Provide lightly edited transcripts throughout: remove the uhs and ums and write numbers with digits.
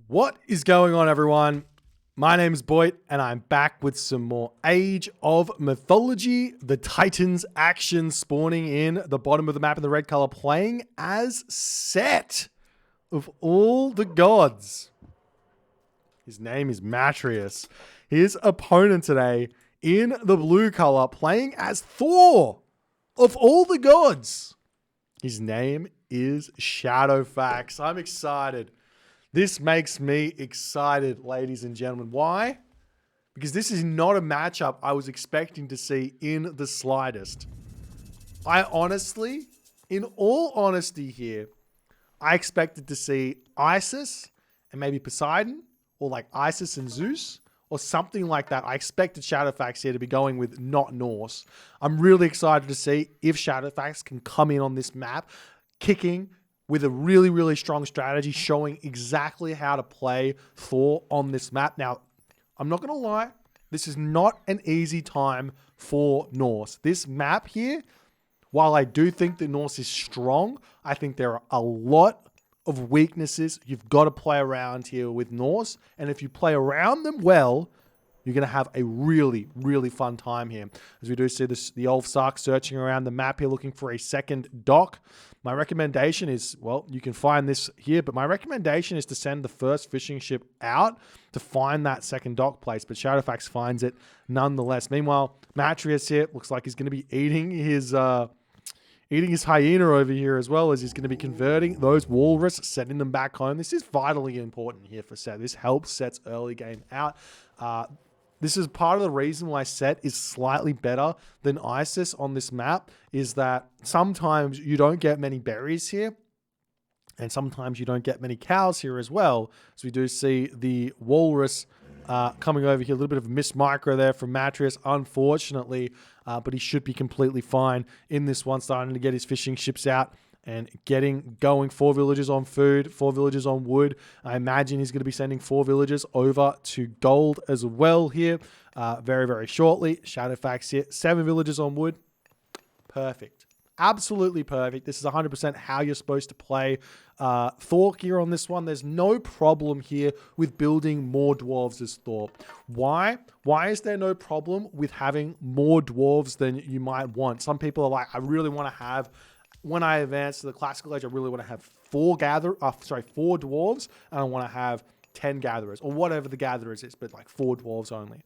What is going on, everyone? My name is Boit, and I'm back with some more Age of Mythology. The Titans action spawning in the bottom of the map in the red color, playing as Set of all the gods. His name is Matrieuss. His opponent today in the blue color, playing as Thor of all the gods. His name is Shadowfaxx. I'm excited. This makes me excited, ladies and gentlemen. Why? Because this is not a matchup I was expecting to see in the slightest. I honestly, in all honesty here, I expected to see Isis and maybe Poseidon, or like Isis and Zeus, or something like that. I expected Shadowfaxx here to be going with not Norse. I'm really excited to see if Shadowfaxx can come in on this map, kicking with a really, really strong strategy, showing exactly how to play Thor on this map. Now, I'm not going to lie, this is not an easy time for Norse. This map here, while I do think that Norse is strong, I think there are a lot of weaknesses you've got to play around here with Norse. And if you play around them well, you're going to have a really, really fun time here. As we do see this, the old Sark searching around the map here, looking for a second dock. My recommendation is, well, you can find this here, but my recommendation is to send the first fishing ship out to find that second dock place, but Shadowfaxx finds it nonetheless. Meanwhile, Matrieuss here looks like he's going to be eating his hyena over here, as well as he's going to be converting those walrus, sending them back home. This is vitally important here for Set. This helps Set's early game out. This is part of the reason why Set is slightly better than Isis on this map, is that sometimes you don't get many berries here, and sometimes you don't get many cows here as well. So we do see the walrus coming over here. A little bit of a miss micro there from Matrieuss, unfortunately, but he should be completely fine in this one, starting to get his fishing ships out and getting going. 4 villagers on food, 4 villagers on wood. I imagine he's going to be sending 4 villagers over to gold as well here very, very shortly. Shadowfaxx here, 7 villagers on wood. Perfect. Absolutely perfect. This is 100% how you're supposed to play Thor here on this one. There's no problem here with building more dwarves as Thor. Why? Why is there no problem with having more dwarves than you might want? Some people are like, I really want to have, when I advance to the classical age, I really want to have 4 dwarves, and I want to have 10 gatherers, or whatever the gatherers is, but like 4 dwarves only.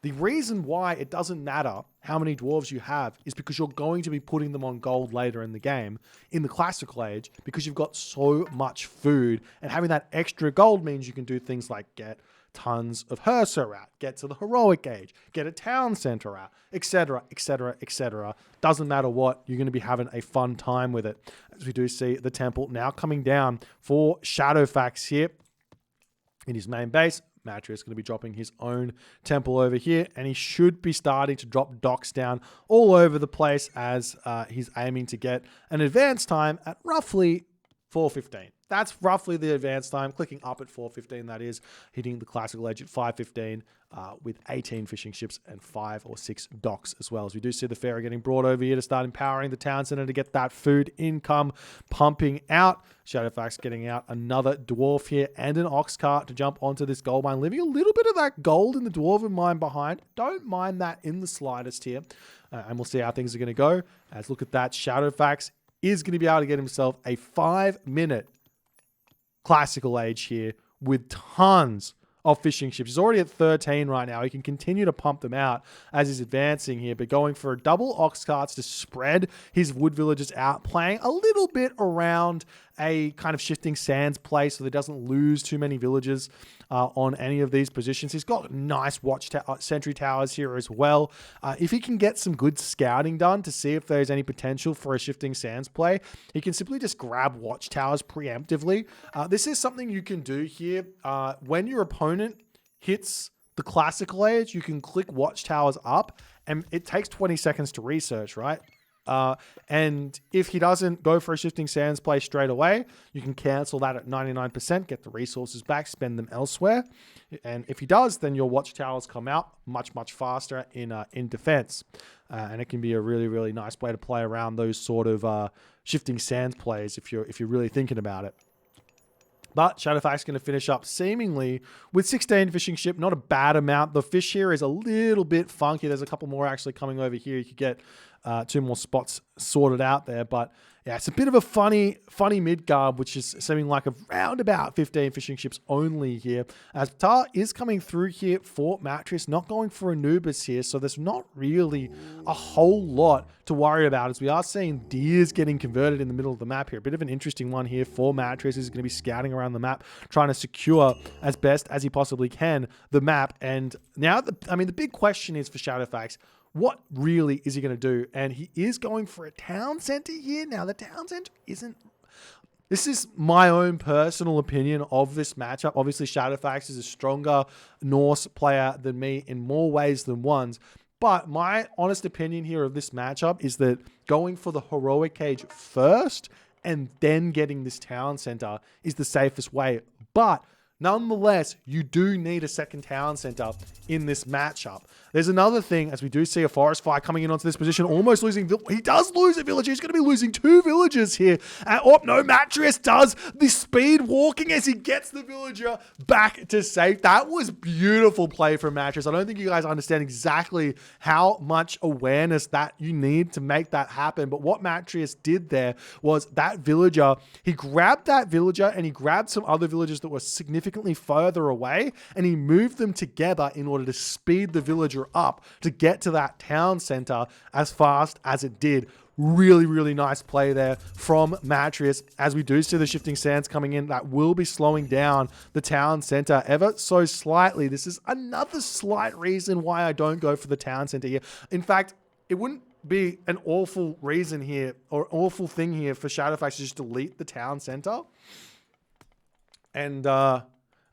The reason why it doesn't matter how many dwarves you have is because you're going to be putting them on gold later in the game, in the classical age, because you've got so much food, and having that extra gold means you can do things like get tons of HEUHEUHEUHEU out, get to the heroic age, get a town center out, etc., etc., etc. Doesn't matter what, you're going to be having a fun time with it. As we do see the temple now coming down for Shadowfaxx here in his main base. Matrieuss is going to be dropping his own temple over here, and he should be starting to drop docks down all over the place as he's aiming to get an advance time at roughly 4:15. That's roughly the advance time, clicking up at 4:15, that is, hitting the classical edge at 5:15 with 18 fishing ships and 5 or 6 docks as well. As we do see the ferry getting brought over here to start empowering the town center to get that food income pumping out. Shadowfaxx getting out another dwarf here and an ox cart to jump onto this gold mine, leaving a little bit of that gold in the dwarven mine behind. Don't mind that in the slightest here. And we'll see how things are going to go. As look at that, Shadowfaxx is going to be able to get himself a 5-minute classical age here with tons of fishing ships. He's already at 13 right now. He can continue to pump them out as he's advancing here, but going for a double ox carts to spread his wood villagers out, playing a little bit around a kind of shifting sands play so that he doesn't lose too many villagers on any of these positions. He's got nice sentry towers here as well. If he can get some good scouting done to see if there's any potential for a shifting sands play, he can simply just grab watchtowers preemptively. This is something you can do here. When your opponent hits the classical age, you can click watchtowers up, and it takes 20 seconds to research, right? And if he doesn't go for a shifting sands play straight away, you can cancel that at 99%, get the resources back, spend them elsewhere. And if he does, then your watchtowers come out much, much faster in defense. And it can be a really, really nice way to play around those sort of shifting sands plays if you're really thinking about it. But Shadowfaxx is going to finish up seemingly with 16 fishing ship. Not a bad amount. The fish here is a little bit funky. There's a couple more actually coming over here. You could get 2 more spots sorted out there. But yeah, it's a bit of a funny mid guard, which is seeming like around about 15 fishing ships only here. As Tar is coming through here for Matrieuss, not going for Anubis here. So there's not really a whole lot to worry about, as we are seeing deers getting converted in the middle of the map here. A bit of an interesting one here for Matrieuss. He's going to be scouting around the map, trying to secure as best as he possibly can the map. And now, the big question is for Shadowfaxx, what really is he going to do? And he is going for a town center here. Now, the town center isn't... This is my own personal opinion of this matchup. Obviously, Shadowfaxx is a stronger Norse player than me in more ways than one. But my honest opinion here of this matchup is that going for the heroic cage first and then getting this town center is the safest way. But nonetheless, you do need a second town center in this matchup. There's another thing, as we do see a forest fire coming in onto this position, almost losing. He does lose a villager. He's going to be losing 2 villagers here. Oh, no, Matrieuss does the speed walking as he gets the villager back to safe. That was beautiful play from Matrieuss. I don't think you guys understand exactly how much awareness that you need to make that happen. But what Matrieuss did there was that villager, he grabbed that villager and he grabbed some other villagers that were significantly further away, and he moved them together in order to speed the villager up to get to that town center as fast as it did. Really, really nice play there from Matrieuss. As we do see the shifting sands coming in, that will be slowing down the town center ever so slightly. This is another slight reason why I don't go for the town center here. In fact, it wouldn't be an awful reason here or awful thing here for Shadowfaxx to just delete the town center. And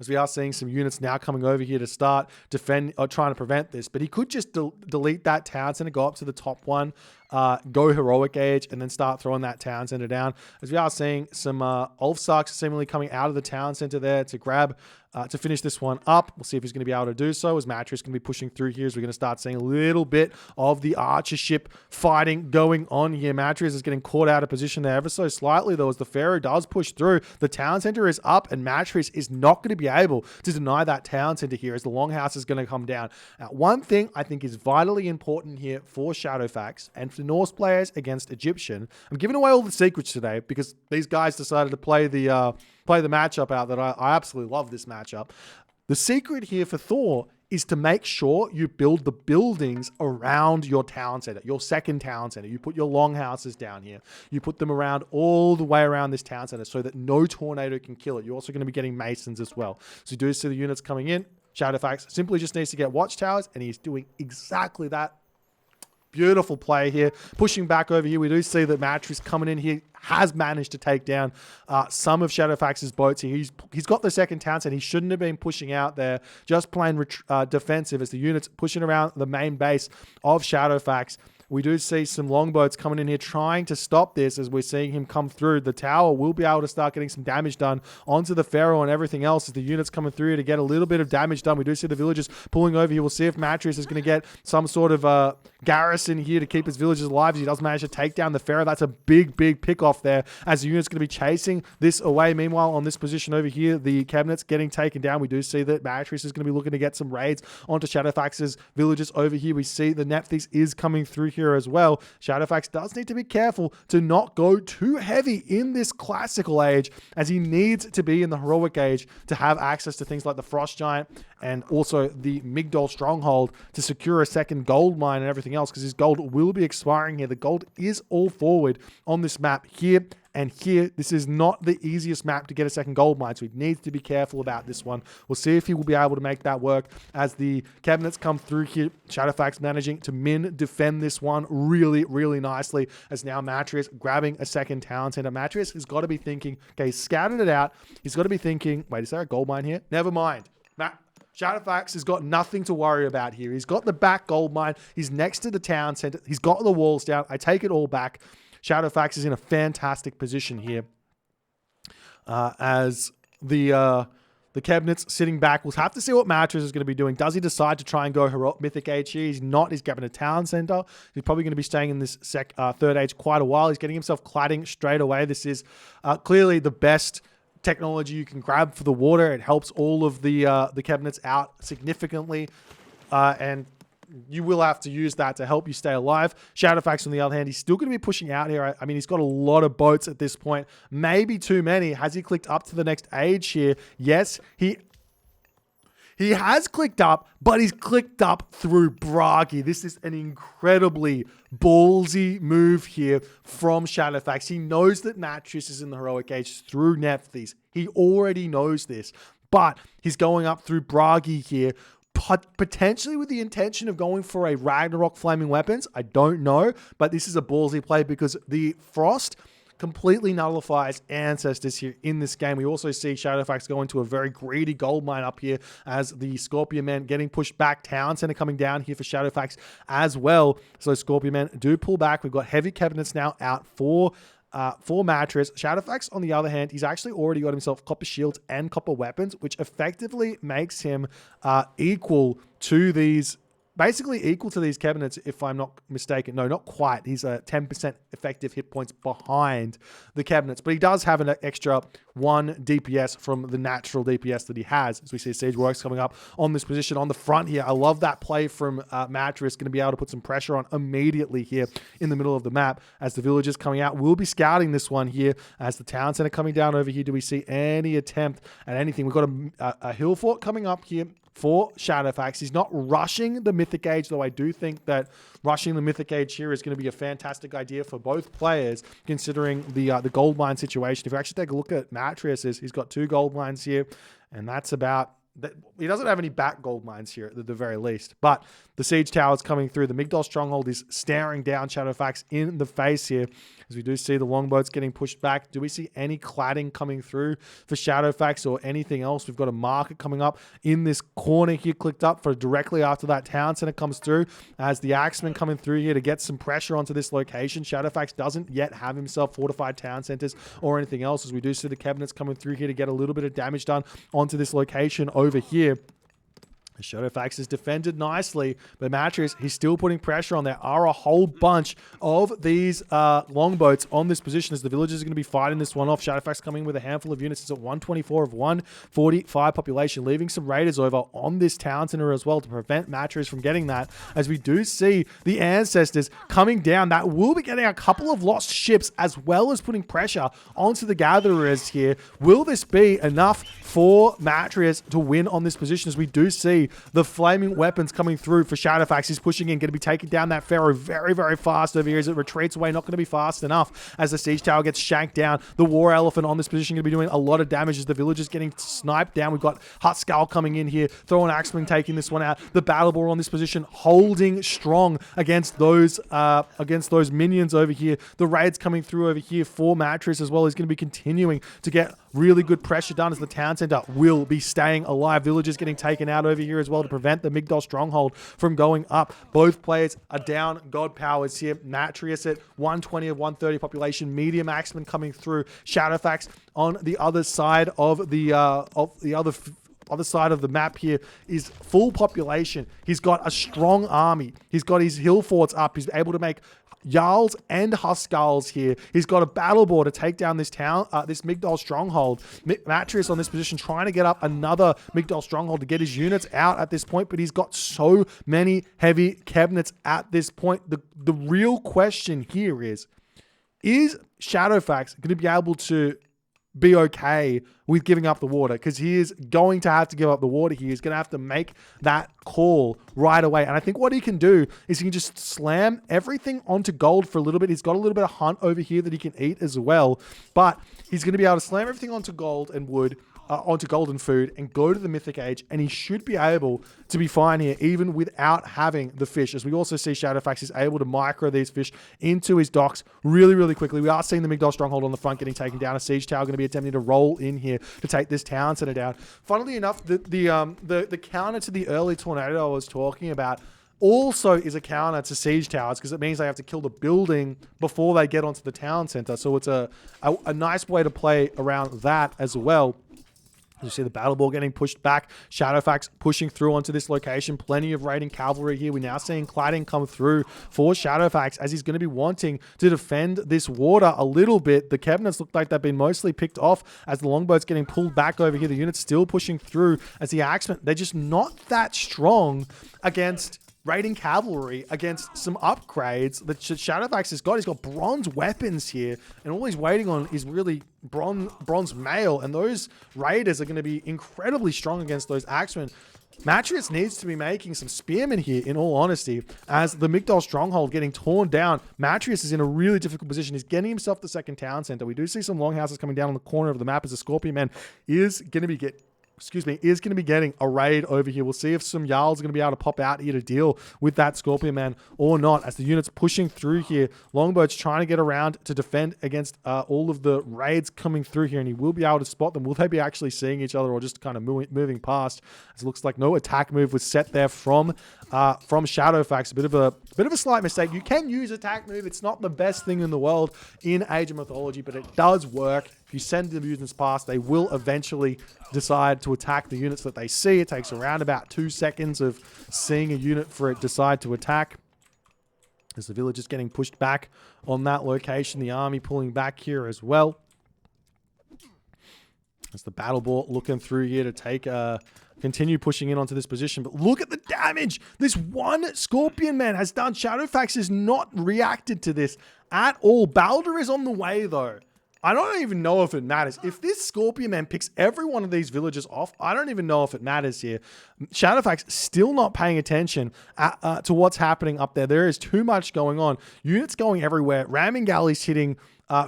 as we are seeing some units now coming over here to start defend or trying to prevent this. But he could just delete that town center, go up to the top one, go heroic age, and then start throwing that town center down. As we are seeing some Ulfsarks seemingly coming out of the town center there to grab, to finish this one up. We'll see if he's going to be able to do so, as Matrieuss going to be pushing through here. So we're going to start seeing a little bit of the archer ship fighting going on here. Matrieuss is getting caught out of position there ever so slightly, though, as the Pharaoh does push through. The town center is up, and Matrieuss is not going to be able to deny that town center here, as the longhouse is going to come down. Now, one thing I think is vitally important here for Shadowfaxx and for Norse players against Egyptian. I'm giving away all the secrets today because these guys decided to play the matchup out that I absolutely love this matchup. The secret here for Thor is to make sure you build the buildings around your town center, your second town center. You put your longhouses down here. You put them around all the way around this town center so that no tornado can kill it. You're also going to be getting masons as well. So you do see the units coming in. Shadowfaxx simply just needs to get watchtowers, and he's doing exactly that. Beautiful play here. Pushing back over here, we do see that Matrieuss coming in here has managed to take down some of Shadowfaxx's boats here. He's got the second town center. He shouldn't have been pushing out there, just playing defensive as the units pushing around the main base of Shadowfaxx. We do see some longboats coming in here trying to stop this as we're seeing him come through. The tower will be able to start getting some damage done onto the Pharaoh and everything else as the units coming through to get a little bit of damage done. We do see the villagers pulling over here. We'll see if Matrieuss is going to get some sort of garrison here to keep his villagers alive. He does manage to take down the Pharaoh. That's a big, big pick off there as the unit's going to be chasing this away. Meanwhile, on this position over here, the cabinet's getting taken down. We do see that Matrieuss is going to be looking to get some raids onto Shadowfaxx's villagers over here. We see the Nephthys is coming through here as well. Shadowfaxx does need to be careful to not go too heavy in this classical age, as he needs to be in the heroic age to have access to things like the Frost Giant and also the Migdol Stronghold to secure a second gold mine and everything else, because his gold will be expiring here. The gold is all forward on this map here and here. This is not the easiest map to get a second gold mine, so he needs to be careful about this one. We'll see if he will be able to make that work as the cabinets come through here. Shadowfaxx managing to defend this one really, really nicely, as now Matrieuss grabbing a second town center. Matrieuss has got to be thinking, okay, he's scouted it out. He's got to be thinking, wait, is there a gold mine here? Never mind. Shadowfaxx has got nothing to worry about here. He's got the back gold mine. He's next to the town center. He's got the walls down. I take it all back. Shadowfaxx is in a fantastic position here as the cabinet's sitting back. We'll have to see what Matrieuss is going to be doing. Does he decide to try and go heroic mythic age here? He's not. He's grabbing a town center. He's probably going to be staying in this third age quite a while. He's getting himself cladding straight away. This is clearly the best technology you can grab for the water. It helps all of the cabinets out significantly, and you will have to use that to help you stay alive. Shadowfaxx, on the other hand, he's still going to be pushing out here. I mean, he's got a lot of boats at this point. Maybe too many. Has he clicked up to the next age here? Yes, he has clicked up, but he's clicked up through Bragi. This is an incredibly ballsy move here from Shadowfaxx. He knows that Matrieuss is in the heroic age through Nephthys. He already knows this, but he's going up through Bragi here, potentially with the intention of going for a Ragnarok Flaming Weapons. I don't know, but this is a ballsy play because the Frost completely nullifies Ancestors here in this game. We also see Shadowfaxx go into a very greedy gold mine up here as the Scorpion Men getting pushed back. Town Center coming down here for Shadowfaxx as well. So Scorpion Men do pull back. We've got heavy cabinets now out for Matrieuss. Shadowfaxx, on the other hand, he's actually already got himself copper shields and copper weapons, which effectively makes him equal to these cabinets, if I'm not mistaken. No, not quite. He's 10% effective hit points behind the cabinets, but he does have an extra 1 DPS from the natural DPS that he has. As we see Siege Works coming up on this position on the front here. I love that play from Matrieuss. Going to be able to put some pressure on immediately here in the middle of the map as the villagers coming out. We'll be scouting this one here as the town center coming down over here. Do we see any attempt at anything? We've got a hill fort coming up here for Shadowfaxx. He's not rushing the Mythic Age, though I do think that rushing the Mythic Age here is going to be a fantastic idea for both players, considering the gold mine situation. If you actually take a look at Matrieuss, he's got 2 gold mines here, and that's about... He doesn't have any back gold mines here at the very least, but the siege tower is coming through. The Migdol stronghold is staring down Shadowfaxx in the face here, as we do see the longboats getting pushed back. Do we see any cladding coming through for Shadowfaxx or anything else? We've got a market coming up in this corner here, clicked up for directly after that town center comes through, as the Axemen coming through here to get some pressure onto this location. Shadowfaxx doesn't yet have himself fortified town centers or anything else, as we do see the cabinets coming through here to get a little bit of damage done onto this location over here. Shadowfaxx is defended nicely, but Matrieuss, he's still putting pressure on. There are a whole bunch of these longboats on this position as the villagers are going to be fighting this one off. Shadowfaxx coming with a handful of units. It's at 124 of 145 population, leaving some raiders over on this town center as well to prevent Matrieuss from getting that, as we do see the Ancestors coming down. That will be getting a couple of lost ships as well as putting pressure onto the Gatherers here. Will this be enough for Matrieuss to win on this position, as we do see the flaming weapons coming through for Shadowfaxx? He's pushing in, going to be taking down that Pharaoh very, very fast over here as it retreats away. Not going to be fast enough as the siege tower gets shanked down. The war elephant on this position going to be doing a lot of damage as the villagers getting sniped down. We've got Hutskull coming in here, throwing Axeman, taking this one out. The battle boar on this position holding strong against those minions over here. The raids coming through over here for Matrieuss as well. He's going to be continuing to get really good pressure done as the town center will be staying alive. Villagers getting taken out over here as well to prevent the Migdol stronghold from going up. Both players are down god powers here. Matrieuss at 120 of 130 population. Medium Axeman coming through. Shadowfaxx on the other side of the other side of the map here is full population. He's got a strong army. He's got his hill forts up. He's able to make Jarls and Huskulls here. He's got a battle board to take down this town, this Migdol stronghold. Matrieuss on this position trying to get up another Migdol stronghold to get his units out at this point, but he's got so many heavy cabinets at this point. The real question here is Shadowfaxx going to be able to be okay with giving up the water? Because he is going to have to give up the water here. He's going to have to make that call right away. And I think what he can do is he can just slam everything onto gold for a little bit. He's got a little bit of hunt over here that he can eat as well. But he's going to be able to slam everything onto gold and wood, onto golden food, and go to the Mythic Age, and he should be able to be fine here even without having the fish, as we also see Shadowfaxx is able to micro these fish into his docks really, really quickly. We are seeing the Migdol stronghold on the front getting taken down. A siege tower going to be attempting to roll in here to take this town center down. Funnily enough, the counter to the early tornado I was talking about also is a counter to siege towers, because it means they have to kill the building before they get onto the town center. So it's a nice way to play around that as well. You see the battle ball getting pushed back. Shadowfaxx pushing through onto this location. Plenty of raiding cavalry here. We're now seeing cladding come through for Shadowfaxx as he's going to be wanting to defend this water a little bit. The cabinets look like they've been mostly picked off as the longboat's getting pulled back over here. The unit's still pushing through as the axemen, they're just not that strong against raiding cavalry, against some upgrades that Shadowfaxx has got. He's got bronze weapons here, and all he's waiting on is really bronze mail, and those raiders are going to be incredibly strong against those axemen. Matrieuss needs to be making some spearmen here, in all honesty, as the Migdol stronghold getting torn down. Matrieuss is in a really difficult position. He's getting himself the second town center. We do see some longhouses coming down on the corner of the map as the Scorpion Man is going to be getting a raid over here. We'll see if some Jarls are going to be able to pop out here to deal with that Scorpion Man or not, as the unit's pushing through here. Longboat's trying to get around to defend against all of the raids coming through here, and he will be able to spot them. Will they be actually seeing each other or just kind of moving past? As it looks like no attack move was set there from Shadowfaxx. A bit of a slight mistake. You can use attack move. It's not the best thing in the world in Age of Mythology, but it does work. If you send the units past, they will eventually decide to attack the units that they see. It takes around about 2 seconds of seeing a unit for it decide to attack. As the village is getting pushed back on that location, the army pulling back here as well. As the battle ball looking through here to take continue pushing in onto this position. But look at the damage this one Scorpion Man has done. Shadowfaxx has not reacted to this at all. Baldur is on the way though. I don't even know if it matters. If this Scorpion Man picks every one of these villages off, I don't even know if it matters here. Shadowfaxx still not paying attention to what's happening up there. There is too much going on. Units going everywhere. Ramming galleys hitting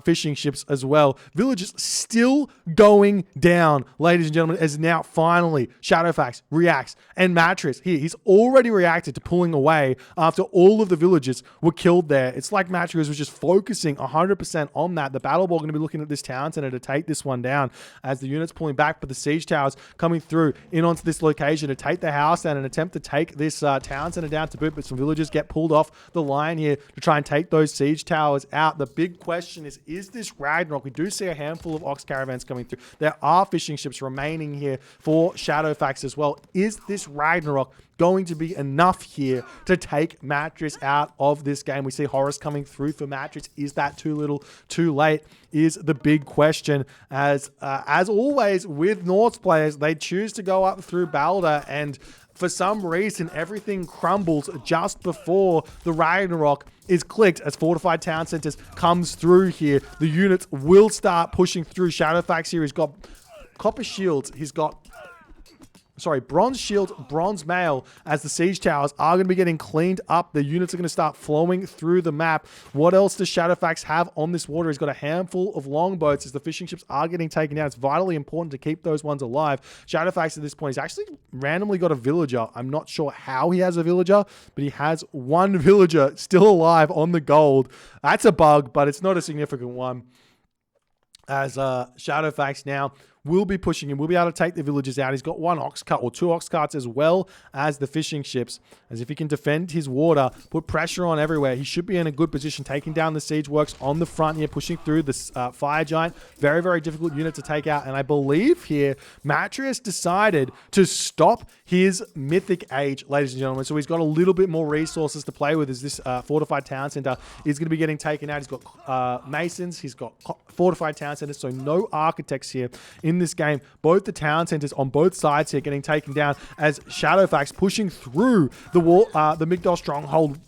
fishing ships as well. Villages still going down, ladies and gentlemen, as now finally Shadowfaxx reacts. And Matrieuss here, he's already reacted to pulling away after all of the villages were killed there. It's like Matrieuss was just focusing 100% on that. The battle ball going to be looking at this town center to take this one down as the units pulling back, but the siege towers coming through in onto this location to take the house down and attempt to take this town center down to boot. But some villagers get pulled off the line here to try and take those siege towers out. The big question is this Ragnarok? We do see a handful of ox caravans coming through. There are fishing ships remaining here for Shadowfaxx as well. Is this Ragnarok going to be enough here to take Matrieuss out of this game? We see Horus coming through for Matrieuss. Is that too little, too late? Is the big question. As always with Norse players, they choose to go up through Baldur, and for some reason, everything crumbles just before the Ragnarok is clicked as fortified town centers comes through here. The units will start pushing through. Shadowfaxx here, he's got copper shields. He's got bronze shields, bronze mail, as the siege towers are going to be getting cleaned up. The units are going to start flowing through the map. What else does Shadowfaxx have on this water? He's got a handful of longboats as the fishing ships are getting taken down. It's vitally important to keep those ones alive. Shadowfaxx at this point, he's actually randomly got a villager. I'm not sure how he has a villager, but he has one villager still alive on the gold. That's a bug, but it's not a significant one. As Shadowfaxx now will be pushing him. We'll be able to take the villages out. He's got one ox cart or 2 ox carts as well as the fishing ships. As if he can defend his water, put pressure on everywhere, he should be in a good position, taking down the siege works on the front here, pushing through this fire giant. Very, very difficult unit to take out. And I believe here, Matrieuss decided to stop his mythic age, ladies and gentlemen. So he's got a little bit more resources to play with as this fortified town center is going to be getting taken out. He's got masons. He's got fortified town centers. So no architects here in this game. Both the town centers on both sides here getting taken down as Shadowfaxx pushing through the wall, the Migdol stronghold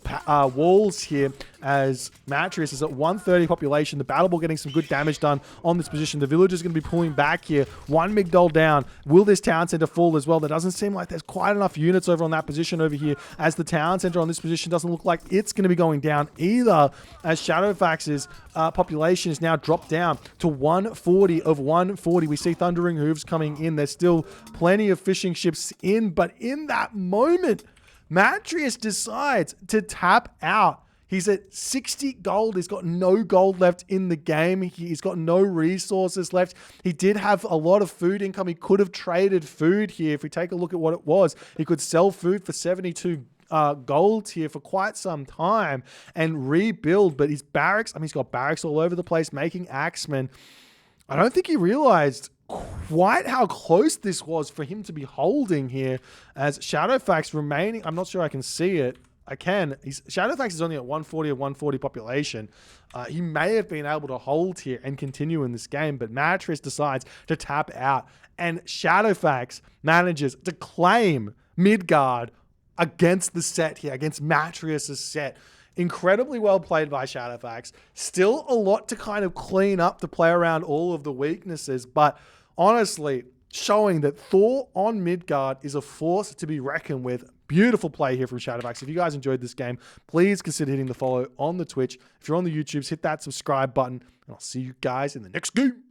walls here, as Matrieuss is at 130 population. The battle ball getting some good damage done on this position. The village is going to be pulling back here. One Migdol down. Will this town center fall as well? There doesn't seem like there's quite enough units over on that position over here, as the town center on this position doesn't look like it's going to be going down either, as Shadowfaxx's population is now dropped down to 140 of 140. We see Thundering Hooves coming in. There's still plenty of fishing ships in, but in that moment, Matrieuss decides to tap out. He's at 60 gold. He's got no gold left in the game. He's got no resources left. He did have a lot of food income. He could have traded food here. If we take a look at what it was, he could sell food for 72 gold here for quite some time and rebuild. But his barracks, I mean, he's got barracks all over the place making axemen. I don't think he realized quite how close this was for him to be holding here, as Shadowfaxx remaining. I'm not sure I can see it. I can. Shadowfaxx is only at 140 or 140 population. He may have been able to hold here and continue in this game, but Matrieuss decides to tap out, and Shadowfaxx manages to claim Midgard against the set here, against Matrieuss' set. Incredibly well played by Shadowfaxx. Still a lot to kind of clean up to play around all of the weaknesses, but honestly, showing that Thor on Midgard is a force to be reckoned with. Beautiful play here from Shadowfaxx. If you guys enjoyed this game, please consider hitting the follow on the Twitch. If you're on the YouTubes, hit that subscribe button, and I'll see you guys in the next game.